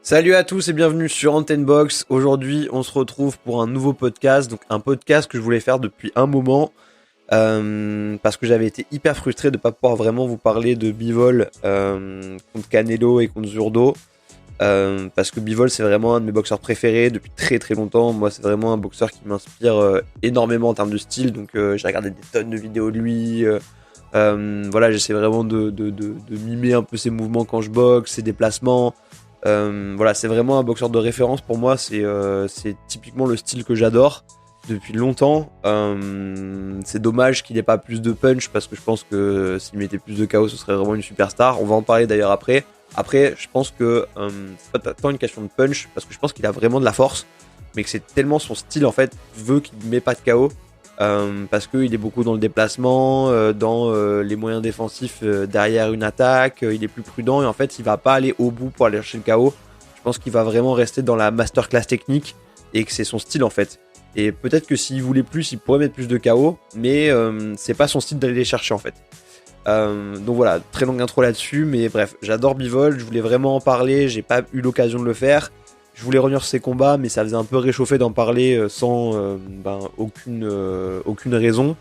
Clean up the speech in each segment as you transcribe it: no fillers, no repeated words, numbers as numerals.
Salut à tous et bienvenue sur Antenne Box. Aujourd'hui, on se retrouve pour un nouveau podcast. Donc, un podcast que je voulais faire depuis un moment parce que j'avais été hyper frustré de ne pas pouvoir vraiment vous parler de Bivol contre Canelo et contre Zurdo. Parce que Bivol, c'est vraiment un de mes boxeurs préférés depuis très très longtemps. Moi, c'est vraiment un boxeur qui m'inspire énormément en termes de style. Donc, j'ai regardé des tonnes de vidéos de lui. Voilà, j'essaie vraiment de mimer un peu ses mouvements quand je boxe, ses déplacements. Voilà, c'est vraiment un boxeur de référence pour moi. C'est typiquement le style que j'adore depuis longtemps. C'est dommage qu'il n'ait pas plus de punch parce que je pense que s'il mettait plus de KO, ce serait vraiment une superstar. On va en parler d'ailleurs après. Après, je pense que c'est pas tant une question de punch parce que je pense qu'il a vraiment de la force, mais que c'est tellement son style en fait veut qu'il ne met pas de KO. Parce qu'il est beaucoup dans le déplacement, dans les moyens défensifs derrière une attaque, il est plus prudent et en fait il va pas aller au bout pour aller chercher le KO. Je pense qu'il va vraiment rester dans la masterclass technique et que c'est son style en fait. Et peut-être que s'il voulait plus, il pourrait mettre plus de KO, mais c'est pas son style d'aller les chercher en fait. Donc voilà, très longue intro là-dessus, mais bref, j'adore Bivol, je voulais vraiment en parler, j'ai pas eu l'occasion de le faire. Je voulais revenir sur ses combats, mais ça faisait un peu réchauffer d'en parler sans aucune raison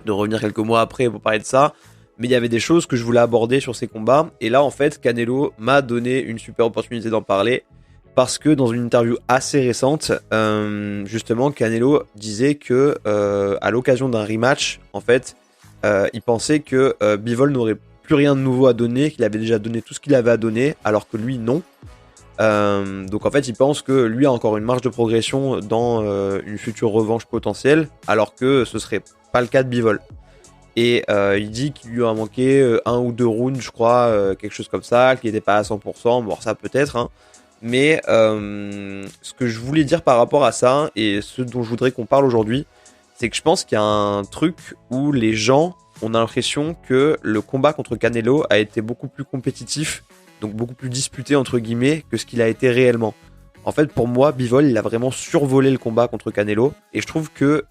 de revenir quelques mois après pour parler de ça. Mais il y avait des choses que je voulais aborder sur ses combats. Et là, en fait, Canelo m'a donné une super opportunité d'en parler. Parce que dans une interview assez récente, justement, Canelo disait que à l'occasion d'un rematch, en fait, il pensait que Bivol n'aurait plus rien de nouveau à donner, qu'il avait déjà donné tout ce qu'il avait à donner, alors que lui, non. Donc en fait il pense que lui a encore une marge de progression dans une future revanche potentielle alors que ce serait pas le cas de Bivol. Et il dit qu'il lui a manqué un ou deux rounds je crois, quelque chose comme ça, qu'il n'était pas à 100%, bon ça peut-être hein. Mais ce que je voulais dire par rapport à ça et ce dont je voudrais qu'on parle aujourd'hui, c'est que je pense qu'il y a un truc où les gens on a l'impression que le combat contre Canelo a été beaucoup plus compétitif, donc beaucoup plus disputé entre guillemets que ce qu'il a été réellement. En fait, pour moi, Bivol, il a vraiment survolé le combat contre Canelo, et je trouve que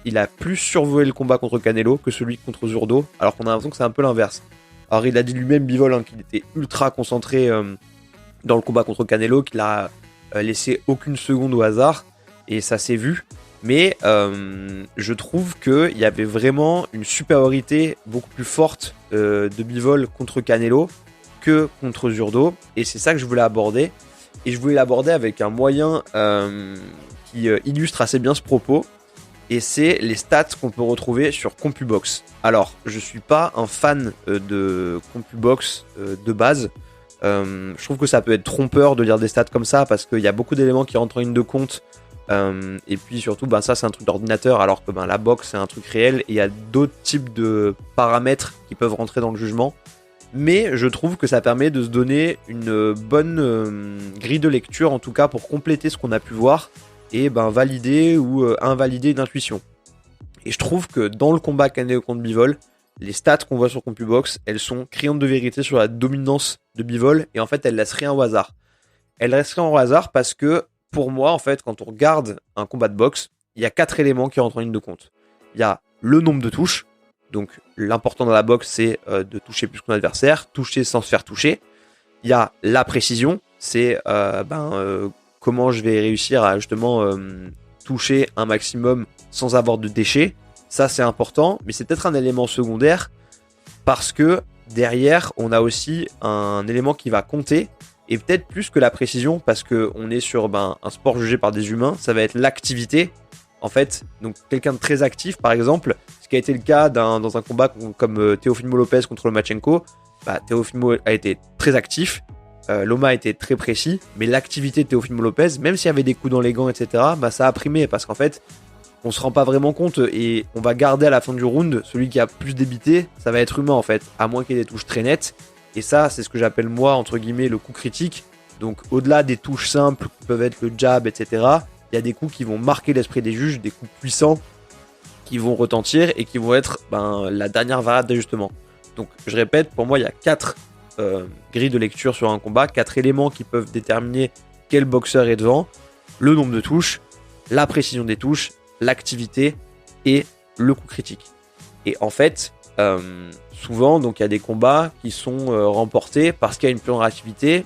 il a plus survolé le combat contre Canelo que celui contre Zurdo, alors qu'on a l'impression que c'est un peu l'inverse. Alors il a dit lui-même Bivol hein, qu'il était ultra concentré dans le combat contre Canelo, qu'il a laissé aucune seconde au hasard, et ça s'est vu. Mais je trouve qu'il y avait vraiment une supériorité beaucoup plus forte de Bivol contre Canelo que contre Zurdo. Et c'est ça que je voulais aborder. Et je voulais l'aborder avec un moyen qui illustre assez bien ce propos. Et c'est les stats qu'on peut retrouver sur CompuBox. Alors, je suis pas un fan de CompuBox de base. Je trouve que ça peut être trompeur de lire des stats comme ça parce qu'il y a beaucoup d'éléments qui rentrent en ligne de compte. Et puis surtout ça c'est un truc d'ordinateur alors que la box c'est un truc réel et il y a d'autres types de paramètres qui peuvent rentrer dans le jugement, mais je trouve que ça permet de se donner une bonne grille de lecture en tout cas pour compléter ce qu'on a pu voir et valider ou invalider une intuition. Et je trouve que dans le combat Canelo contre Bivol, les stats qu'on voit sur CompuBox elles sont criantes de vérité sur la dominance de Bivol et en fait elles laissent rien au hasard. Elles laissent rien au hasard parce que pour moi, en fait, quand on regarde un combat de boxe, il y a 4 éléments qui rentrent en ligne de compte. Il y a le nombre de touches. Donc, l'important dans la boxe, c'est de toucher plus que son adversaire, toucher sans se faire toucher. Il y a la précision. C'est comment je vais réussir à justement toucher un maximum sans avoir de déchets. Ça, c'est important. Mais c'est peut-être un élément secondaire parce que derrière, on a aussi un élément qui va compter. Et peut-être plus que la précision, parce qu'on est sur un sport jugé par des humains, ça va être l'activité. En fait, donc quelqu'un de très actif, par exemple, ce qui a été le cas dans un combat comme Teofimo Lopez contre Lomachenko, Teofimo a été très actif, Loma a été très précis, mais l'activité de Teofimo Lopez, même s'il y avait des coups dans les gants, etc., ça a primé, parce qu'en fait, on se rend pas vraiment compte, et on va garder à la fin du round, celui qui a plus débité, ça va être humain en fait, à moins qu'il y ait des touches très nettes. Et ça, c'est ce que j'appelle moi, entre guillemets, le coup critique. Donc au-delà des touches simples, qui peuvent être le jab, etc., il y a des coups qui vont marquer l'esprit des juges, des coups puissants, qui vont retentir et qui vont être la dernière variable d'ajustement. Donc je répète, pour moi, il y a 4 grilles de lecture sur un combat, 4 éléments qui peuvent déterminer quel boxeur est devant. Le nombre de touches, la précision des touches, l'activité et le coup critique. Et en fait... souvent, donc il y a des combats qui sont remportés parce qu'il y a une plus grande activité,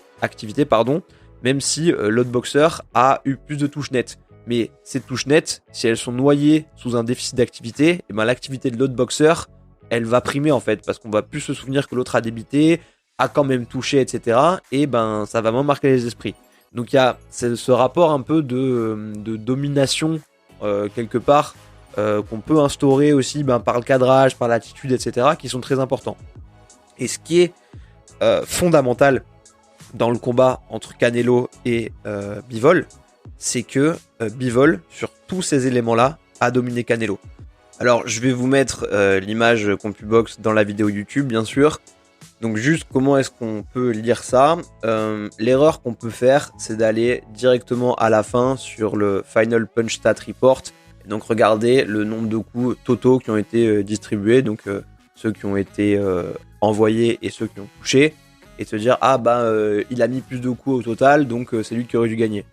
même si l'autre boxeur a eu plus de touches nettes. Mais ces touches nettes, si elles sont noyées sous un déficit d'activité, et ben l'activité de l'autre boxeur, elle va primer en fait, parce qu'on va plus se souvenir que l'autre a débité, a quand même touché, etc. Et ben ça va moins marquer les esprits. Donc il y a ce rapport un peu de domination quelque part qu'on peut instaurer aussi par le cadrage, par l'attitude, etc. qui sont très importants. Et ce qui est fondamental dans le combat entre Canelo et Bivol, c'est que Bivol, sur tous ces éléments-là, a dominé Canelo. Alors, je vais vous mettre l'image CompuBox dans la vidéo YouTube, bien sûr. Donc, juste comment est-ce qu'on peut lire ça ? L'erreur qu'on peut faire, c'est d'aller directement à la fin sur le Final Punch Stat Report. Et donc, regarder le nombre de coups totaux qui ont été distribués, donc ceux qui ont été envoyés et ceux qui ont touché. Et se dire, il a mis plus de coups au total, donc c'est lui qui aurait dû gagner.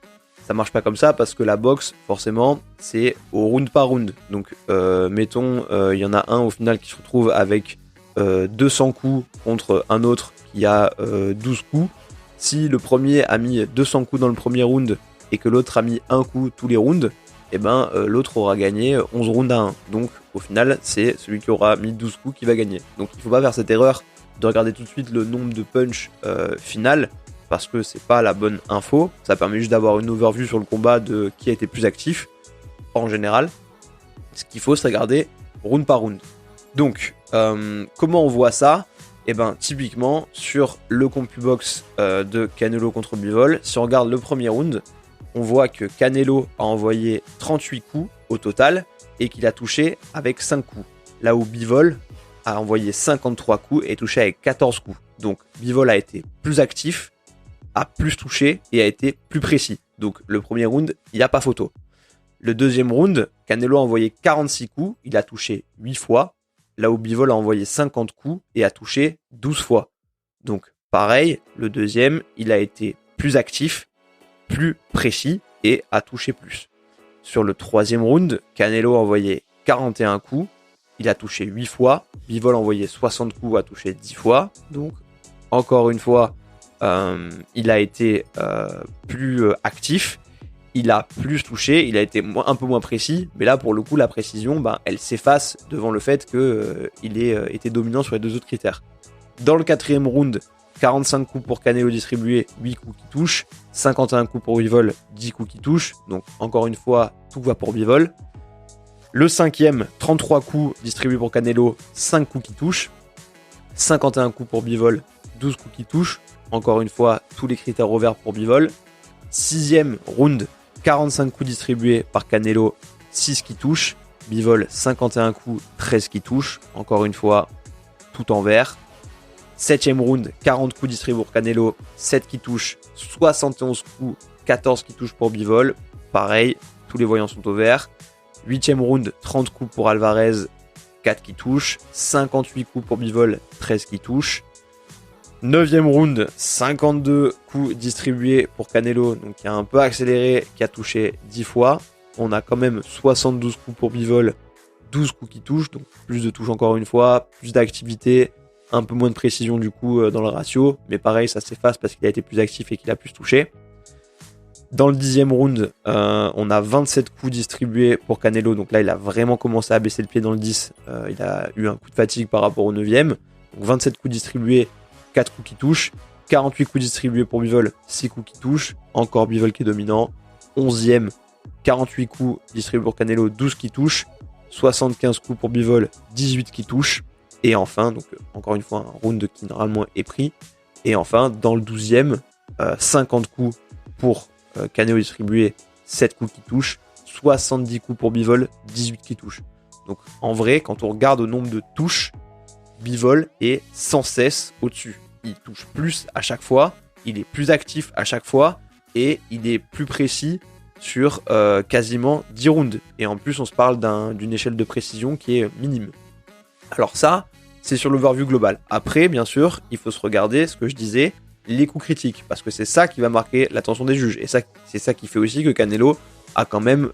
Ça marche pas comme ça parce que la boxe, forcément, c'est au round par round. Donc, mettons, il y en a un au final qui se retrouve avec 200 coups contre un autre qui a 12 coups. Si le premier a mis 200 coups dans le premier round et que l'autre a mis un coup tous les rounds, et ben l'autre aura gagné 11 rounds à 1. Donc, au final, c'est celui qui aura mis 12 coups qui va gagner. Donc, il faut pas faire cette erreur de regarder tout de suite le nombre de punch final, parce que c'est pas la bonne info. Ça permet juste d'avoir une overview sur le combat de qui a été plus actif en général. Ce qu'il faut, c'est regarder round par round. Donc comment on voit ça ? Et ben typiquement sur le CompuBox de Canelo contre Bivol, si on regarde le premier round, on voit que Canelo a envoyé 38 coups au total et qu'il a touché avec 5 coups, là où Bivol a envoyé 53 coups et touché avec 14 coups. Donc Bivol a été plus actif, a plus touché et a été plus précis. Donc le premier round, il n'y a pas photo. Le deuxième round, Canelo a envoyé 46 coups, il a touché 8 fois, là où Bivol a envoyé 50 coups et a touché 12 fois. Donc pareil, le deuxième, il a été plus actif, plus précis et a touché plus. Sur le troisième round, Canelo a envoyé 41 coups, il a touché 8 fois, Bivol a envoyé 60 coups, a touché 10 fois. Donc encore une fois, il a été plus actif, il a plus touché, il a été un peu moins précis, mais là pour le coup la précision, elle s'efface devant le fait qu'il ait été dominant sur les deux autres critères. Dans le quatrième round, 45 coups pour Canelo distribués, 8 coups qui touchent, 51 coups pour Bivol, 10 coups qui touchent, donc encore une fois tout va pour Bivol. Le cinquième, 33 coups distribués pour Canelo, 5 coups qui touchent, 51 coups pour Bivol, 12 coups qui touchent, encore une fois, tous les critères au vert pour Bivol. Sixième round, 45 coups distribués par Canelo, 6 qui touchent. Bivol, 51 coups, 13 qui touchent. Encore une fois, tout en vert. Septième round, 40 coups distribués pour Canelo, 7 qui touchent. 71 coups, 14 qui touchent pour Bivol. Pareil, tous les voyants sont au vert. Huitième round, 30 coups pour Alvarez, 4 qui touchent. 58 coups pour Bivol, 13 qui touchent. 9e round, 52 coups distribués pour Canelo, donc qui a un peu accéléré, qui a touché 10 fois. On a quand même 72 coups pour Bivol, 12 coups qui touchent, donc plus de touches encore une fois, plus d'activité, un peu moins de précision du coup dans le ratio, mais pareil, ça s'efface parce qu'il a été plus actif et qu'il a plus touché. Dans le 10e round, on a 27 coups distribués pour Canelo, donc là il a vraiment commencé à baisser le pied dans le 10, il a eu un coup de fatigue par rapport au 9e, donc 27 coups distribués, 4 coups qui touchent, 48 coups distribués pour Bivol, 6 coups qui touchent, encore Bivol qui est dominant, 11e, 48 coups distribués pour Canelo, 12 qui touchent, 75 coups pour Bivol, 18 qui touchent, et enfin, donc encore une fois un round qui normalement est pris, et enfin dans le 12e, 50 coups pour Canelo distribués, 7 coups qui touchent, 70 coups pour Bivol, 18 qui touchent. Donc en vrai, quand on regarde au nombre de touches, Bivol est sans cesse au-dessus. Il touche plus à chaque fois, il est plus actif à chaque fois et il est plus précis sur quasiment 10 rounds. Et en plus, on se parle d'une échelle de précision qui est minime. Alors ça, c'est sur l'overview global. Après, bien sûr, il faut se regarder, ce que je disais, les coups critiques, parce que c'est ça qui va marquer l'attention des juges. Et ça, c'est ça qui fait aussi que Canelo a quand même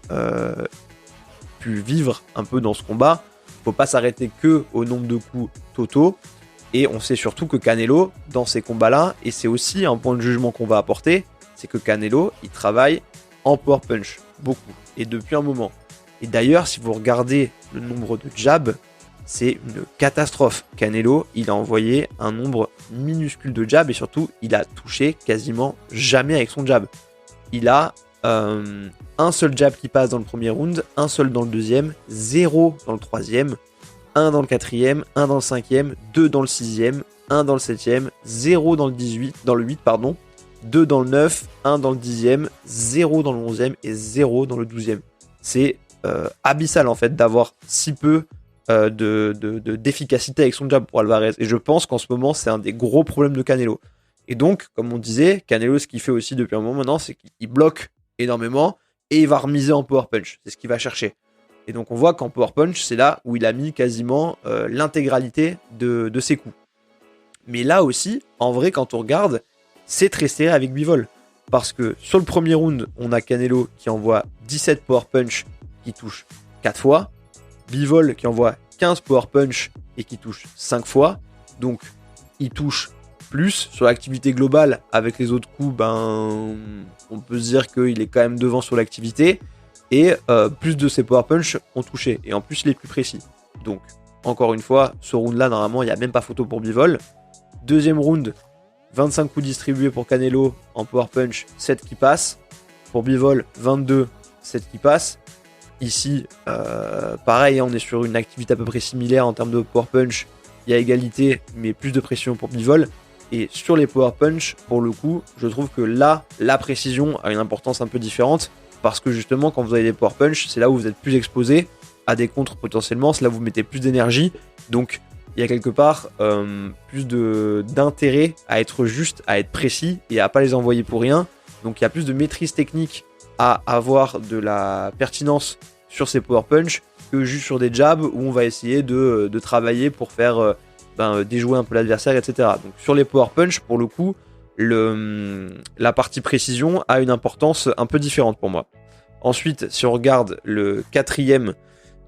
pu vivre un peu dans ce combat. Il ne faut pas s'arrêter que au nombre de coups totaux. Et on sait surtout que Canelo, dans ces combats-là, et c'est aussi un point de jugement qu'on va apporter, c'est que Canelo, il travaille en power punch, beaucoup, et depuis un moment. Et d'ailleurs, si vous regardez le nombre de jabs, c'est une catastrophe. Canelo, il a envoyé un nombre minuscule de jabs, et surtout, il a touché quasiment jamais avec son jab. Il a un seul jab qui passe dans le premier round, un seul dans le deuxième, 0 dans le troisième, 1 dans le quatrième, 1 dans le cinquième, 2 dans le sixième, 1 dans le septième, 0 dans le 8, 2 dans le 9, 1 dans le 10e, 0 dans le 11e et 0 dans le 12e. C'est abyssal en fait d'avoir si peu d'efficacité avec son jab pour Alvarez. Et je pense qu'en ce moment, c'est un des gros problèmes de Canelo. Et donc, comme on disait, Canelo, ce qu'il fait aussi depuis un moment maintenant, c'est qu'il bloque énormément et il va remiser en power punch. C'est ce qu'il va chercher. Et donc, on voit qu'en power punch, c'est là où il a mis quasiment l'intégralité de ses coups. Mais là aussi, en vrai, quand on regarde, c'est très serré avec Bivol. Parce que sur le premier round, on a Canelo qui envoie 17 power punch qui touche 4 fois. Bivol qui envoie 15 power punch et qui touche 5 fois. Donc, il touche plus sur l'activité globale. Avec les autres coups, on peut se dire qu'il est quand même devant sur l'activité. Et plus de ses power punch ont touché. Et en plus, il est plus précis. Donc, encore une fois, ce round-là, normalement, il n'y a même pas photo pour Bivol. Deuxième round, 25 coups distribués pour Canelo en power punch, 7 qui passent. Pour Bivol, 22, 7 qui passent. Ici, pareil, on est sur une activité à peu près similaire en termes de power punch. Il y a égalité, mais plus de pression pour Bivol. Et sur les power punch, pour le coup, je trouve que là, la précision a une importance un peu différente. Parce que justement, quand vous avez des power punch, c'est là où vous êtes plus exposé à des contres potentiellement. C'est là où vous mettez plus d'énergie. Donc, il y a quelque part plus d'intérêt à être juste, à être précis et à pas les envoyer pour rien. Donc il y a plus de maîtrise technique à avoir de la pertinence sur ces power punch que juste sur des jabs où on va essayer de travailler pour faire déjouer un peu l'adversaire, etc. Donc sur les power punch, pour le coup, la partie précision a une importance un peu différente pour moi. Ensuite, si on regarde le quatrième,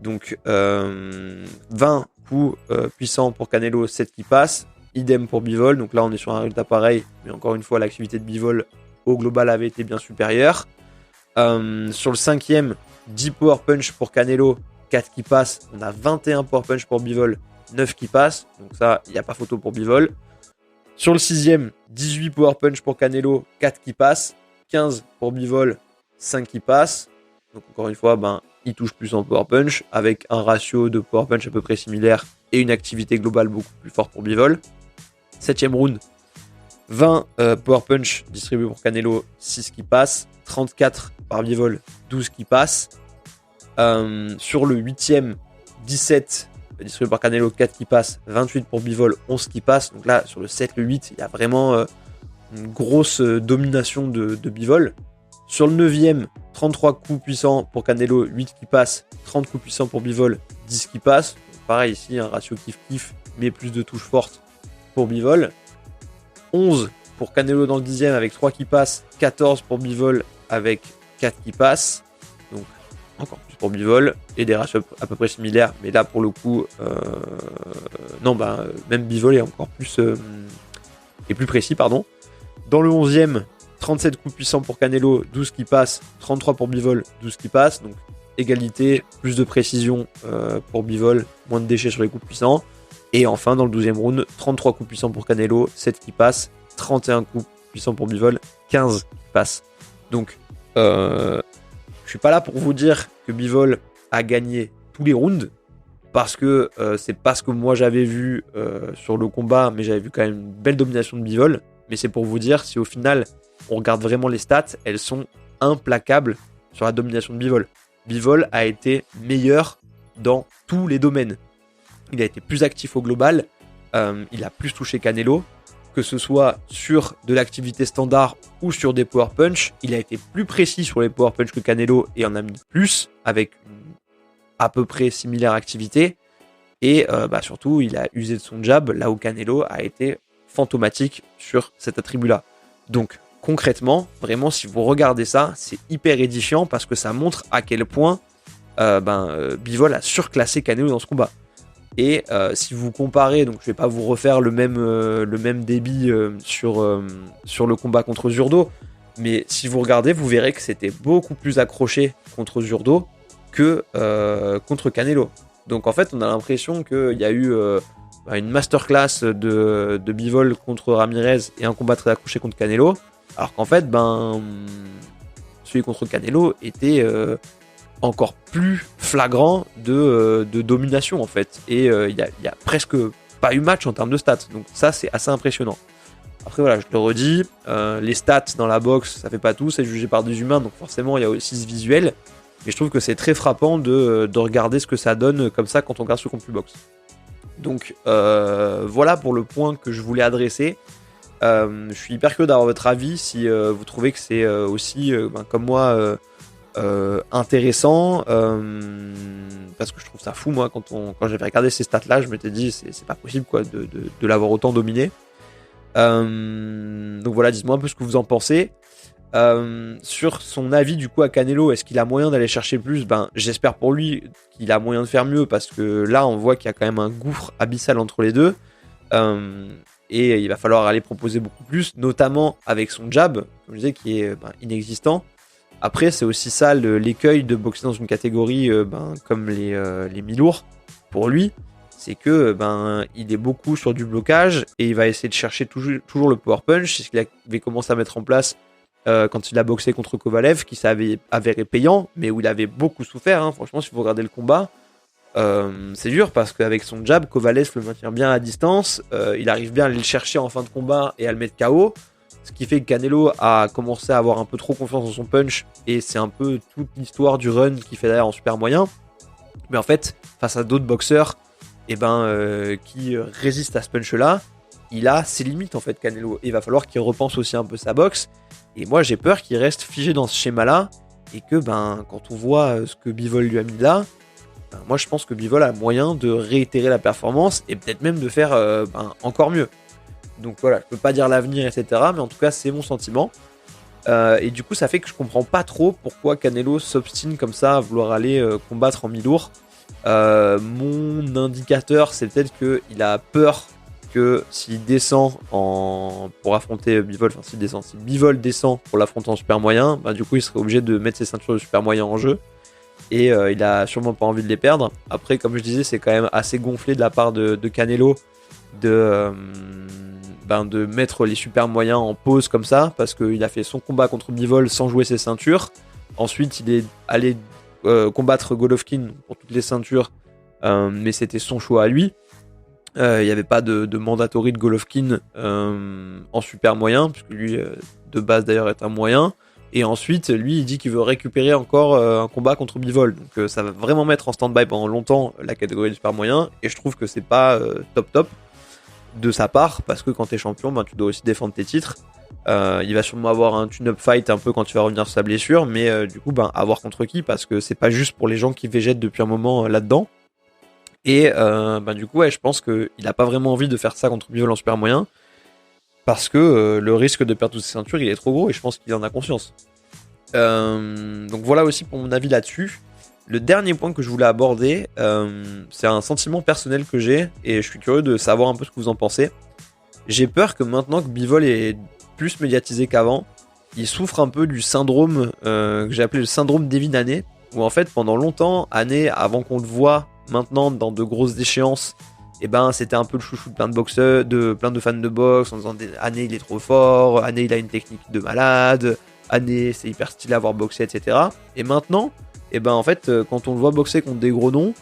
donc 20 coups puissants pour Canelo, 7 qui passent, idem pour Bivol, donc là on est sur un résultat pareil, mais encore une fois l'activité de Bivol au global avait été bien supérieure. Sur le cinquième, 10 power punch pour Canelo, 4 qui passent, on a 21 power punch pour Bivol, 9 qui passent, donc ça il n'y a pas photo pour Bivol. Sur le sixième, 18 power punch pour Canelo, 4 qui passent, 15 pour Bivol, 5 qui passent, donc encore une fois il touche plus en power punch, avec un ratio de power punch à peu près similaire et une activité globale beaucoup plus forte pour Bivol. 7ème round, 20 power punch distribués pour Canelo, 6 qui passent, 34 par Bivol, 12 qui passent. Sur le 8ème, 17 distribués par Canelo, 4 qui passent, 28 pour Bivol, 11 qui passent. Donc là, sur le 7, le 8, il y a vraiment une grosse domination de Bivol. Sur le 9ème, 33 coups puissants pour Canelo, 8 qui passent, 30 coups puissants pour Bivol, 10 qui passent. Donc pareil ici, un ratio kiff-kiff, mais plus de touches fortes pour Bivol. 11 pour Canelo dans le 10ème avec 3 qui passent, 14 pour Bivol avec 4 qui passent. Donc encore plus pour Bivol, et des ratios à peu près similaires, mais là pour le coup, même Bivol est encore plus, est plus précis, pardon. Dans le 11ème, 37 coups puissants pour Canelo, 12 qui passent, 33 pour Bivol, 12 qui passent, donc égalité, plus de précision pour Bivol, moins de déchets sur les coups puissants. Et enfin, dans le 12e round, 33 coups puissants pour Canelo, 7 qui passent, 31 coups puissants pour Bivol, 15 qui passent. Donc, je suis pas là pour vous dire que Bivol a gagné tous les rounds, parce que c'est pas ce que moi j'avais vu sur le combat, mais j'avais vu quand même une belle domination de Bivol. Mais c'est pour vous dire, si au final, on regarde vraiment les stats, elles sont implacables sur la domination de Bivol. Bivol a été meilleur dans tous les domaines. Il a été plus actif au global, il a plus touché Canelo, que ce soit sur de l'activité standard ou sur des power punch. Il a été plus précis sur les power punch que Canelo et en a mis plus, avec une à peu près similaire activité. Et surtout, il a usé de son jab, là où Canelo a été fantomatique sur cet attribut-là. Donc, concrètement, vraiment, si vous regardez ça, c'est hyper édifiant parce que ça montre à quel point Bivol a surclassé Canelo dans ce combat. Et si vous comparez, donc je vais pas vous refaire le même débit sur le combat contre Zurdo, Mais si vous regardez, vous verrez que c'était beaucoup plus accroché contre Zurdo que contre Canelo. Donc en fait, on a l'impression qu'il y a eu une masterclass de Bivol contre Ramirez et un combat très accroché contre Canelo. Alors qu'en fait, celui contre Canelo était encore plus flagrant de domination en fait. Et il y a presque pas eu match en termes de stats. Donc ça, c'est assez impressionnant. Après voilà, je te le redis, les stats dans la boxe, ça fait pas tout, c'est jugé par des humains, donc forcément il y a aussi ce visuel. Mais je trouve que c'est très frappant de regarder ce que ça donne comme ça quand on regarde ce Compu Box. Donc voilà pour le point que je voulais adresser. Je suis hyper curieux d'avoir votre avis si vous trouvez que c'est aussi, comme moi, intéressant. Parce que je trouve ça fou, moi, quand j'avais regardé ces stats-là, je m'étais dit, c'est pas possible quoi, de l'avoir autant dominé. Donc voilà, dites-moi un peu ce que vous en pensez. Sur son avis du coup à Canelo, est-ce qu'il a moyen d'aller chercher plus? J'espère pour lui qu'il a moyen de faire mieux parce que là on voit qu'il y a quand même un gouffre abyssal entre les deux et il va falloir aller proposer beaucoup plus, notamment avec son jab, comme je disais, qui est inexistant. Après c'est aussi ça l'écueil de boxer dans une catégorie comme les mi-lourds pour lui, c'est que il est beaucoup sur du blocage et il va essayer de chercher toujours le power punch. C'est ce qu'il avait commencé à mettre en place quand il a boxé contre Kovalev, qui s'avait avéré payant, mais où il avait beaucoup souffert. Hein. Franchement, si vous regardez le combat, c'est dur parce qu'avec son jab, Kovalev le maintient bien à distance. Il arrive bien à aller le chercher en fin de combat et à le mettre KO. Ce qui fait que Canelo a commencé à avoir un peu trop confiance dans son punch. Et c'est un peu toute l'histoire du run qu'il fait derrière en super moyen. Mais en fait, face à d'autres boxeurs qui résistent à ce punch-là, il a ses limites en fait, Canelo. Et il va falloir qu'il repense aussi un peu sa boxe. Et moi, j'ai peur qu'il reste figé dans ce schéma-là et que, quand on voit ce que Bivol lui a mis là, moi, je pense que Bivol a moyen de réitérer la performance et peut-être même de faire encore mieux. Donc voilà, je peux pas dire l'avenir, etc. Mais en tout cas, c'est mon sentiment. Et du coup, ça fait que je comprends pas trop pourquoi Canelo s'obstine comme ça à vouloir aller combattre en mi-lourd. Mon indicateur, c'est peut-être qu'il a peur que s'il descend pour affronter Bivol, si Bivol descend pour l'affronter en super moyen, du coup il serait obligé de mettre ses ceintures de super moyen en jeu et il a sûrement pas envie de les perdre. Après, comme je disais, c'est quand même assez gonflé de la part de Canelo de mettre les super moyens en pause comme ça, parce qu'il a fait son combat contre Bivol sans jouer ses ceintures. Ensuite il est allé combattre Golovkin pour toutes les ceintures, mais c'était son choix à lui. Il n'y avait pas de mandatory de Golovkin en super moyen, puisque lui, de base d'ailleurs, est un moyen. Et ensuite, lui, il dit qu'il veut récupérer encore un combat contre Bivol. Donc ça va vraiment mettre en stand-by pendant longtemps la catégorie de super moyen. Et je trouve que c'est pas top de sa part, parce que quand t'es champion, tu dois aussi défendre tes titres. Il va sûrement avoir un tune-up fight un peu quand tu vas revenir sur sa blessure, mais du coup, à voir contre qui, parce que c'est pas juste pour les gens qui végètent depuis un moment là-dedans. Et du coup, je pense qu'il a pas vraiment envie de faire ça contre Bivol en super moyen, parce que le risque de perdre toutes ses ceintures, il est trop gros, et je pense qu'il en a conscience. Donc voilà aussi pour mon avis là-dessus. Le dernier point que je voulais aborder, c'est un sentiment personnel que j'ai, et je suis curieux de savoir un peu ce que vous en pensez. J'ai peur que maintenant que Bivol est plus médiatisé qu'avant, il souffre un peu du syndrome que j'ai appelé le syndrome d'Evin Haney, où en fait pendant longtemps, Haney, avant qu'on le voit maintenant dans de grosses échéances, c'était un peu le chouchou de plein de boxeurs, de plein de fans de boxe, en disant Haney il est trop fort, Haney il a une technique de malade, Haney c'est hyper stylé à avoir boxé, etc. Et maintenant, en fait, quand on le voit boxer contre des gros noms,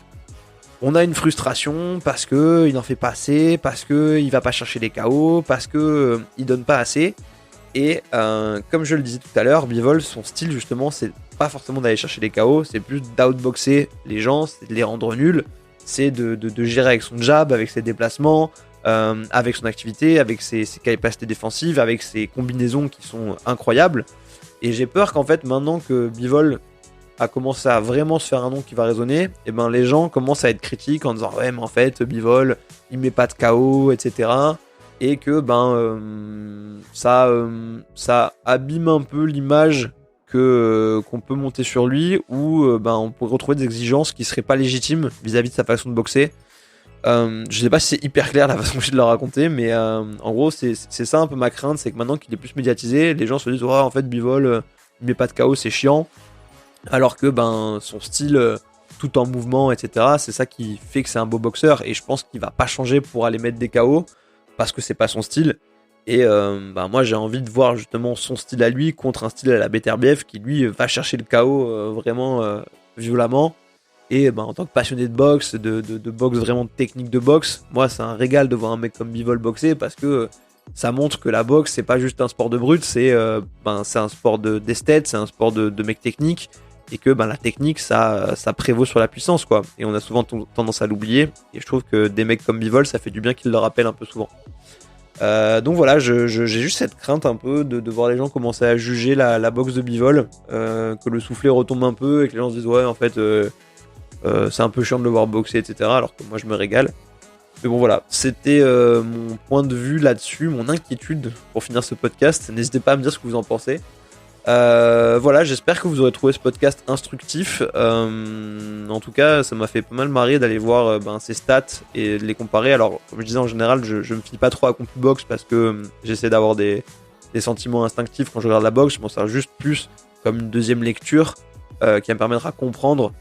on a une frustration parce que il n'en fait pas assez, parce que il va pas chercher les KO, parce que il donne pas assez. Et comme je le disais tout à l'heure, Bivol, son style justement, c'est pas forcément d'aller chercher les KO, c'est plus d'outboxer les gens, c'est de les rendre nuls, c'est de gérer avec son jab, avec ses déplacements, avec son activité, avec ses capacités défensives, avec ses combinaisons qui sont incroyables. Et j'ai peur qu'en fait, maintenant que Bivol a commencé à vraiment se faire un nom qui va résonner, les gens commencent à être critiques en disant ouais mais en fait Bivol il met pas de KO, etc. Et que ça abîme un peu l'image qu'on peut monter sur lui, où on pourrait retrouver des exigences qui seraient pas légitimes vis-à-vis de sa façon de boxer. Je sais pas si c'est hyper clair la façon que je de le raconter, mais en gros, c'est ça un peu ma crainte, c'est que maintenant qu'il est plus médiatisé, les gens se disent, ouais, en fait, Bivol, il met pas de KO, c'est chiant. Alors que son style, tout en mouvement, etc., c'est ça qui fait que c'est un beau boxeur. Et je pense qu'il va pas changer pour aller mettre des KO parce que c'est pas son style. Et moi, j'ai envie de voir justement son style à lui contre un style à la Beterbiev qui lui va chercher le KO vraiment violemment. Et en tant que passionné de boxe, de boxe vraiment technique de boxe, moi c'est un régal de voir un mec comme Bivol boxer parce que ça montre que la boxe c'est pas juste un sport de brut, c'est un sport d'esthète, c'est un sport de mec technique et que la technique ça prévaut sur la puissance quoi. Et on a souvent tendance à l'oublier et je trouve que des mecs comme Bivol ça fait du bien qu'ils le rappellent un peu souvent. Donc voilà, j'ai juste cette crainte un peu de voir les gens commencer à juger la boxe de Bivol, que le soufflet retombe un peu et que les gens se disent ouais en fait c'est un peu chiant de le voir boxer, etc. Alors que moi je me régale. Mais bon voilà, c'était mon point de vue là-dessus, mon inquiétude pour finir ce podcast. N'hésitez pas à me dire ce que vous en pensez. Voilà, j'espère que vous aurez trouvé ce podcast instructif. En tout cas, ça m'a fait pas mal marrer d'aller voir ces stats et de les comparer. Alors, comme je disais en général, je me fie pas trop à CompuBox parce que j'essaie d'avoir des sentiments instinctifs quand je regarde la boxe. Je m'en sers juste plus comme une deuxième lecture qui va me permettre à comprendre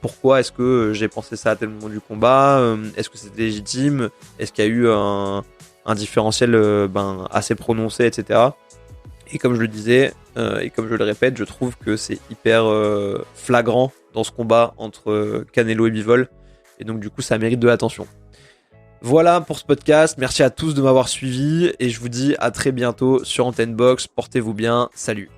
pourquoi est-ce que j'ai pensé ça à tel moment du combat, est-ce que c'était légitime, est-ce qu'il y a eu un différentiel assez prononcé, etc. Et comme je le disais, et comme je le répète, je trouve que c'est hyper flagrant dans ce combat entre Canelo et Bivol, et donc du coup ça mérite de l'attention. Voilà pour ce podcast, merci à tous de m'avoir suivi, et je vous dis à très bientôt sur Antenne Box, portez-vous bien, salut.